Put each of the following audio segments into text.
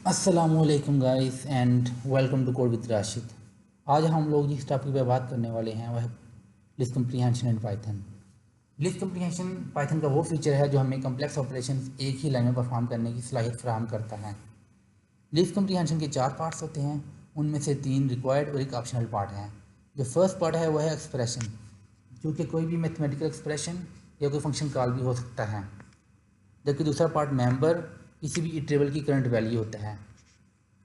अस्सलामुअलैकुम guys and welcome to code with Rashid. आज हम लोग जिस टॉपिक पे बात करने वाले हैं वह है list comprehension and Python. List comprehension Python का वो फीचर है जो हमें कम्प्लेक्स ऑपरेशन एक ही लाइन में परफॉर्म करने की सलाहियत फराहम करता है। लिस्ट कम्प्रीहेंशन के 4 पार्ट्स होते हैं, उनमें से 3 रिक्वायर्ड और एक ऑप्शनल पार्ट है। जो फर्स्ट पार्ट है वह है एक्सप्रेशन, जो कि कोई भी मैथमेटिकल एक्सप्रेशन या कोई फंक्शन कॉल भी हो सकता है। जबकि दूसरा पार्ट मेंबर किसी भी इटरेबल की करंट वैल्यू होता है।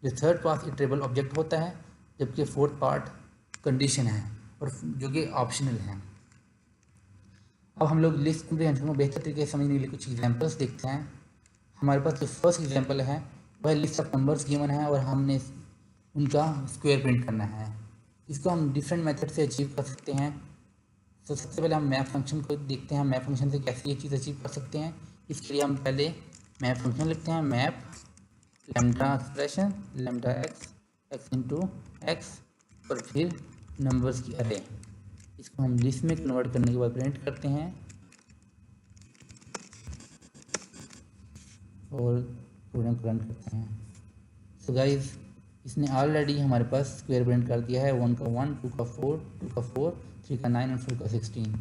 जो थर्ड पार्ट इटरेबल ऑब्जेक्ट होता है, जबकि फोर्थ पार्ट कंडीशन है और जो कि ऑप्शनल है। अब हम लोग लिस्ट कम्प्रीहेंशन को बेहतर तरीके से समझने के लिए कुछ एग्जांपल्स देखते हैं। हमारे पास जो फर्स्ट एग्जांपल है वह लिस्ट ऑफ नंबर्स गिवन है और हमने उनका स्क्वायर प्रिंट करना है। इसको हम डिफरेंट मेथड से अचीव कर सकते हैं। तो सबसे पहले हम मैप फंक्शन को देखते हैं, मैप फंक्शन से कैसे ये चीज़ अचीव कर सकते हैं। इसके लिए हम पहले मैप फंक्शन लिखते हैं, map lambda expression lambda x x into x और फिर नंबर्स की अरे। इसको हम लिस्ट में कन्वर्ट करने के बाद प्रिंट करते हैं और प्रोग्राम को रन करते हैं। सो गाइस, इसने ऑलरेडी हमारे पास स्क्वायर प्रिंट कर दिया है। 1 का 1, 2 का 4, 2 का 4, 3 का 9 और 4 का 16।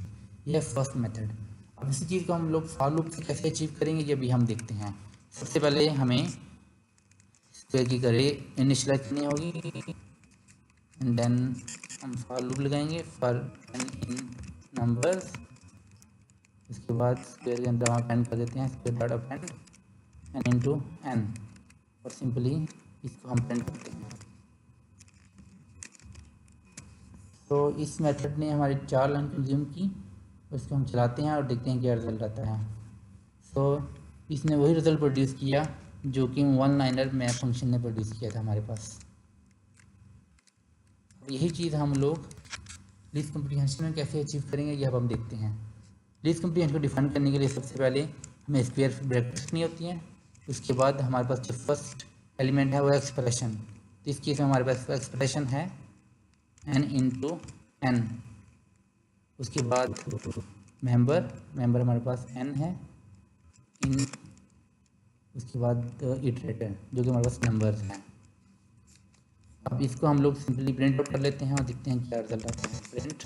यह है फर्स्ट मेथड। अब इसी चीज़ को हम लोग फॉर लूप से कैसे अचीव करेंगे ये भी हम देखते हैं। सबसे पहले हमें स्क्वायर की करे इनिशियलाइज करनी होगी एंड देन हम फॉर लूप लगाएंगे फॉर एन इन नंबर्स। इसके बाद स्क्वायर के अंदर हम अपेंड कर देते हैं square dot append n into n और सिंपली इसको हम प्रिंट करते हैं। तो इस मेथड ने हमारी 4 लाइन कंज्यूम की और इसको हम चलाते हैं और देखते हैं क्या रिजल्ट आता है। तो इसने वही रिजल्ट प्रोड्यूस किया जो कि 1 लाइनर मैप फंक्शन ने प्रोड्यूस किया था हमारे पास। यही चीज़ हम लोग लिस्ट कम्प्रीहेंशन में कैसे अचीव करेंगे ये अब हम देखते हैं। लिस्ट कम्प्रीहेंशन को डिफाइन करने के लिए सबसे पहले हमें स्क्वायर ब्रैकेट रखनी होती है। उसके बाद हमारे पास जो फर्स्ट एलिमेंट है वो एक्सप्रेशन। तो इस केस में हमारे पास एक्सप्रेशन है एन इंटू एन। उसके बाद मेंबर हमारे पास एन है इन। उसके बाद इटरेटर जो कि हमारे पास नंबर्स हैं। अब इसको हम लोग सिंपली प्रिंट आउट कर लेते हैं और देखते हैं क्या रिजल्ट आता है। प्रिंट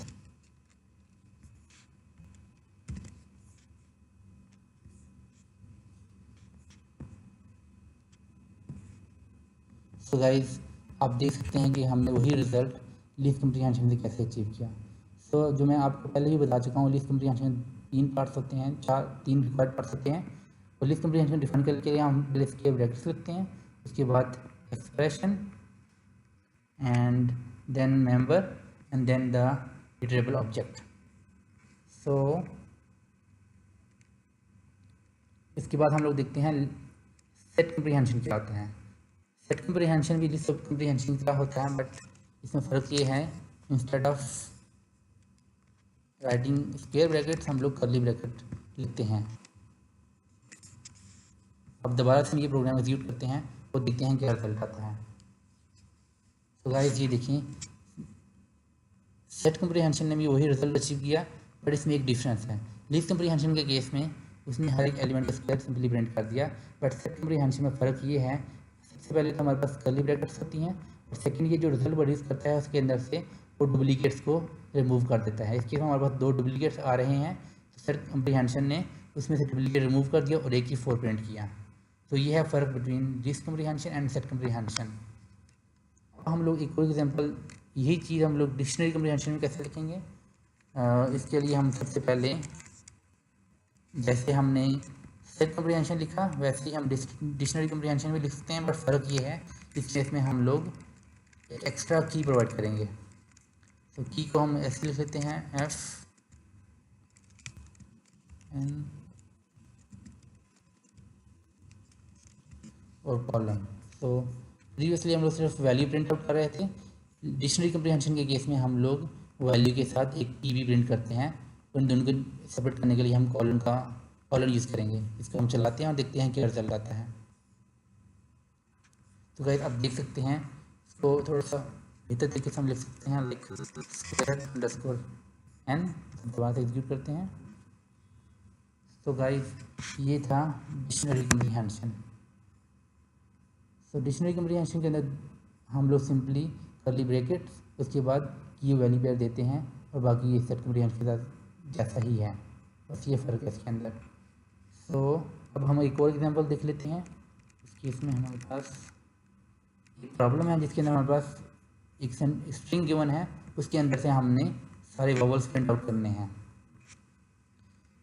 सो गाइस, आप देख सकते हैं कि हमने वही रिजल्ट लिस्ट कम्प्रीहेंशन से कैसे अचीव किया। सो जो मैं आपको पहले भी बता चुका हूँ, लिस्ट कम्प्रीहेंशन में 3 पार्ट्स होते हैं, 3 रिक्वायर्ड पार्ट्स होते हैं। और लिस्ट कम्प्रीहेंशन डिफाइन करके लिए हम पहले स्क्वायर ब्रैकेट्स लिखते हैं, उसके बाद expression and then member and then the iterable object. So इसके बाद हम लोग देखते हैं सेट कम्प्रीहेंशन क्या होता है। सेट कम्प्रीहेंशन भी लिस्ट कम्प्रीहेंशन का होता है, बट इसमें फ़र्क ये है instead of writing square brackets हम लोग कर्ली ब्रैकेट लिखते हैं। अब दोबारा से हम ये प्रोग्राम एग्जीक्यूट करते हैं और देखते हैं क्या रिजल्ट आता है। तो गाइस ये देखिए, सेट कम्प्रीहेंशन ने भी वही रिजल्ट अचीव किया, बट इसमें एक डिफरेंस है। लिस्ट कम्प्रीहेंशन के केस में उसने हर एक एलिमेंट का स्क्वायर सिंपली प्रिंट कर दिया, बट सेट कम्प्रीहेंशन में फ़र्क ये है, सबसे पहले तो हमारे पास कर्ली ब्रैकेट्स होती हैं और सेकंड ये जो रिजल्ट प्रोड्यूस करता है उसके अंदर से वो डुप्लीकेट्स को रिमूव कर देता है। इसके हमारे पास 2 डुप्लीकेट्स आ रहे हैं, तो सेट कम्प्रीहेंशन ने उसमें से डुप्लीकेट रिमूव कर दिया और एक ही 4 प्रिंट किया। तो ये है फ़र्क between list comprehension and set comprehension. हम लोग एक और एग्जांपल, यही चीज़ हम लोग डिक्शनरी कम्प्रीहेंशन में कैसे लिखेंगे। इसके लिए हम सबसे पहले जैसे हमने सेट कम्प्रीहेंशन लिखा वैसे ही हम डिक्शनरी कम्प्रीहेंशन भी लिख सकते हैं, बट फ़र्क ये है इस केस में हम लोग एक एक्स्ट्रा की प्रोवाइड करेंगे। तो की को हम ऐसे लिख लेते हैं एफ एन और कॉलम। तो प्रीवियसली हम लोग सिर्फ वैल्यू प्रिंट आउट कर रहे थे। डिक्शनरी कम्प्रीहेंशन के केस में हम लोग वैल्यू के साथ एक की भी प्रिंट करते हैं। उन दोनों को सेपरेट करने के लिए हम कॉलन यूज़ करेंगे। इसको हम चलाते हैं और देखते हैं क्या रिजल्ट आता है। तो गाइस आप देख सकते हैं, इसको थोड़ा सा बेहतर तरीके से हम लिख सकते हैं, लाइक स्क्वायर अंडरस्कोर एन। दोबारा से एग्जीक्यूट करते हैं। तो गाइस ये था डिक्शनरी कम्प्रीहेंशन। सो डिक्शनरी कम्प्रीहेंशन के अंदर हम लोग सिंपली कर्ली ब्रैकेट्स उसके बाद की वैल्यू पेयर देते हैं और बाकी ये सेट कम्प्रीहेंशन के साथ जैसा ही है, बस ये फ़र्क है इसके अंदर। सो अब हम एक और एग्जांपल देख लेते हैं। इस केस में हमारे पास एक प्रॉब्लम है जिसके अंदर हमारे पास एक स्ट्रिंग गिवन है, उसके अंदर से हमने सारे वॉवल्स प्रिंट आउट करने हैं।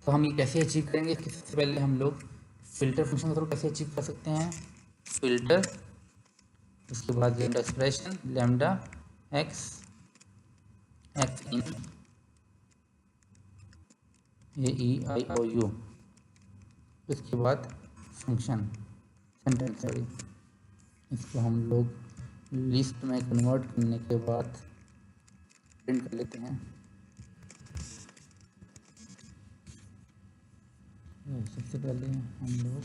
तो हम ये कैसे अचीव करेंगे, इसके सबसे पहले हम लोग फिल्टर फंक्शन के थ्रू कैसे अचीव कर सकते हैं। फिल्टर, उसके बाद लैम्डा एक्सप्रेशन, लैम्डा एक्स इन AEIOU, उसके बाद फंक्शन सेंटेंस, सॉरी, इसको हम लोग लिस्ट में कन्वर्ट करने के बाद प्रिंट कर लेते हैं। सबसे पहले हम लोग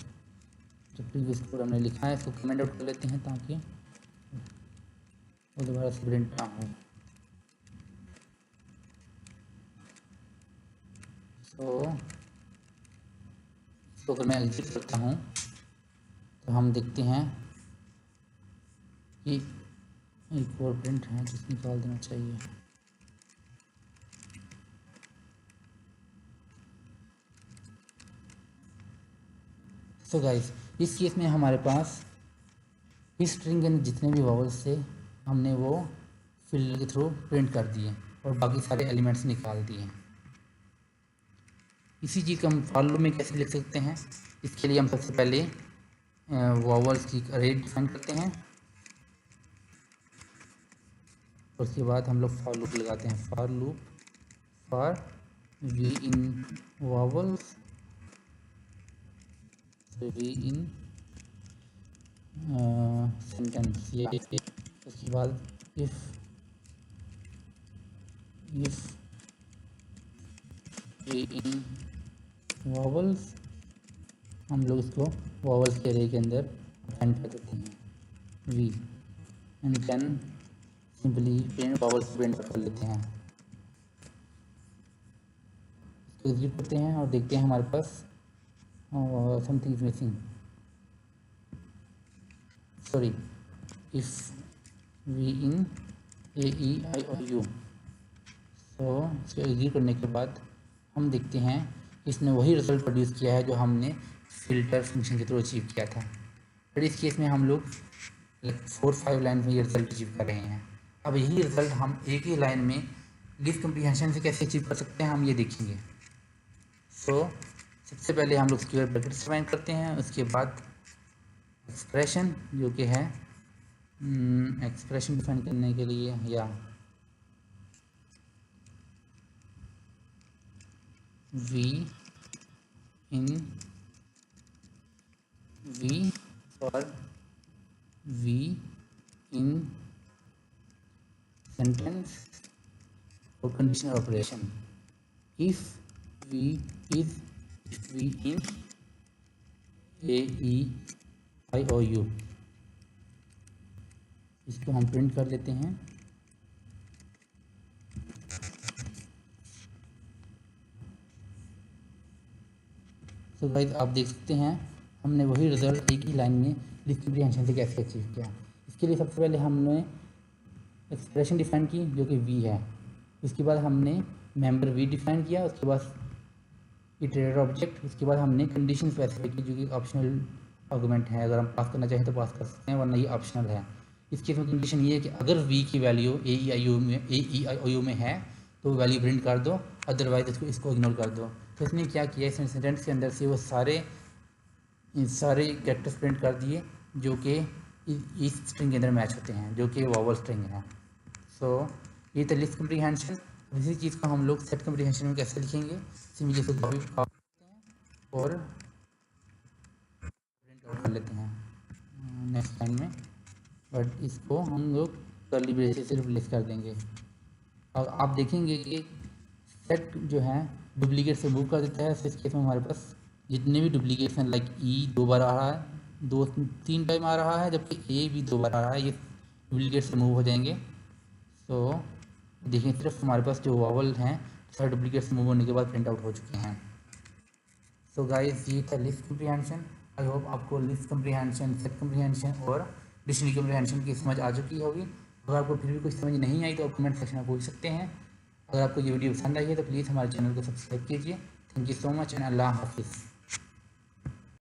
जो प्रीवियस कोड हमने लिखा है इसको कमेंट आउट कर लेते हैं ताकि वो दोबारा से प्रिंट ना हो। तो अगर मैं एग्जिट करता हूँ तो हम देखते हैं कि एक और प्रिंट है जिसको निकाल देना चाहिए। तो गाइस इस केस में हमारे पास इस स्ट्रिंग के जितने भी वॉवल्स थे हमने वो फिल्टर के थ्रू प्रिंट कर दिए और बाकी सारे एलिमेंट्स निकाल दिए। इसी चीज़ को हम फॉर लूप में कैसे लिख सकते हैं, इसके लिए हम सबसे पहले वॉवल्स की अरे डिफाइन करते हैं, उसके बाद हम लोग फॉर लूप लगाते हैं। For loop for v in vowels, v in sentence, ये उसके बाद इफ वी इन वॉवल्स, हम लोग इसको वॉवल्स के अरे के अंदर फाइंड कर देते हैं v, and then simply print vowels print कर लेते हैं। इसको एग्जीक्यूट करते हैं और देखते हैं हमारे पास something is missing, sorry, if v in AEIOU। तो इसको एग्जीक्यूट करने के बाद हम देखते हैं इसने वही रिजल्ट प्रोड्यूस किया है जो हमने फिल्टर फंक्शन के थ्रू अचीव किया था। फिर इस केस में हम लोग 4-5 लाइन में ये रिजल्ट अचीव कर रहे हैं। अब यही रिजल्ट हम एक ही लाइन में लिस्ट कम्प्रीहेंशन से कैसे अचीव कर सकते हैं हम ये देखेंगे। सो सबसे पहले हम लोग स्क्वायर ब्रैकेट डिफाइन करते हैं, उसके बाद एक्सप्रेशन जो कि है एक्सप्रेशन डिफाइन करने के लिए या v for v in sentence और conditional operation, if v in AEIOU, इसको हम प्रिंट कर लेते हैं। तो गाइस आप देख सकते हैं हमने वही रिजल्ट एक ही लाइन में लिस्ट कम्प्रीहेंशन से कैसे अचीव किया। इसके लिए सबसे पहले हमने एक्सप्रेशन डिफाइन की जो कि वी है, उसके बाद हमने मेंबर वी डिफाइन किया, उसके बाद इटरेटर ऑब्जेक्ट, उसके बाद हमने कंडीशन स्पेसिफाई की जो कि ऑप्शनल आर्गुमेंट है, अगर हम पास करना चाहें तो पास कर सकते हैं वरना ये ऑप्शनल है। इसकी कंडीशन ये है कि अगर वी की वैल्यू AEIOU में है तो वैल्यू प्रिंट कर दो, अदरवाइज इसको इग्नोर कर दो। तो इसने क्या किया, इस सेंटेंस के अंदर से वो सारे कैरेक्टर्स प्रिंट कर दिए जो कि इस स्ट्रिंग के अंदर मैच होते हैं जो कि वॉवल स्ट्रिंग है। सो ये था लिस्ट कम्प्रीहेंशन। इसी चीज़ को हम लोग सेट कम्प्रीहेंशन में कैसे लिखेंगे, सिंपली इसको कॉपी करते हैं और प्रिंट आउट कर लेते हैं नेक्स्ट लाइन में, बट इसको हम लोग कर्ली ब्रेसेस से रिप्लेस कर देंगे। और आप देखेंगे कि सेट जो है डुप्लीकेट से मूव कर देता है। तो इस केस में हमारे पास जितने भी डुप्लीकेट्स हैं लाइक ई 2 बार आ रहा है, 2-3 टाइम आ रहा है, जबकि ए भी 2 बार आ रहा है, ये डुप्लीकेट से मूव हो जाएंगे। तो देखिए सिर्फ हमारे पास जो वॉवल हैं सारे डुप्लीकेट से मूव होने के बाद प्रिंट आउट हो चुके हैं। सो गाइस ये था लिस्ट कम्प्रीहेंशन। आई होप आपको लिस्ट कम्प्रीहेंशन, सेट कम्प्रीहेंशन और डिक्शनरी कम्प्रीहेंशन की समझ आ चुकी होगी। अगर आपको फिर भी कुछ समझ नहीं आई तो आप कमेंट सेक्शन में पूछ सकते हैं। अगर आपको ये वीडियो पसंद आई है तो प्लीज़ हमारे चैनल को सब्सक्राइब कीजिए। Thank you so much and अल्लाह हाफिज़।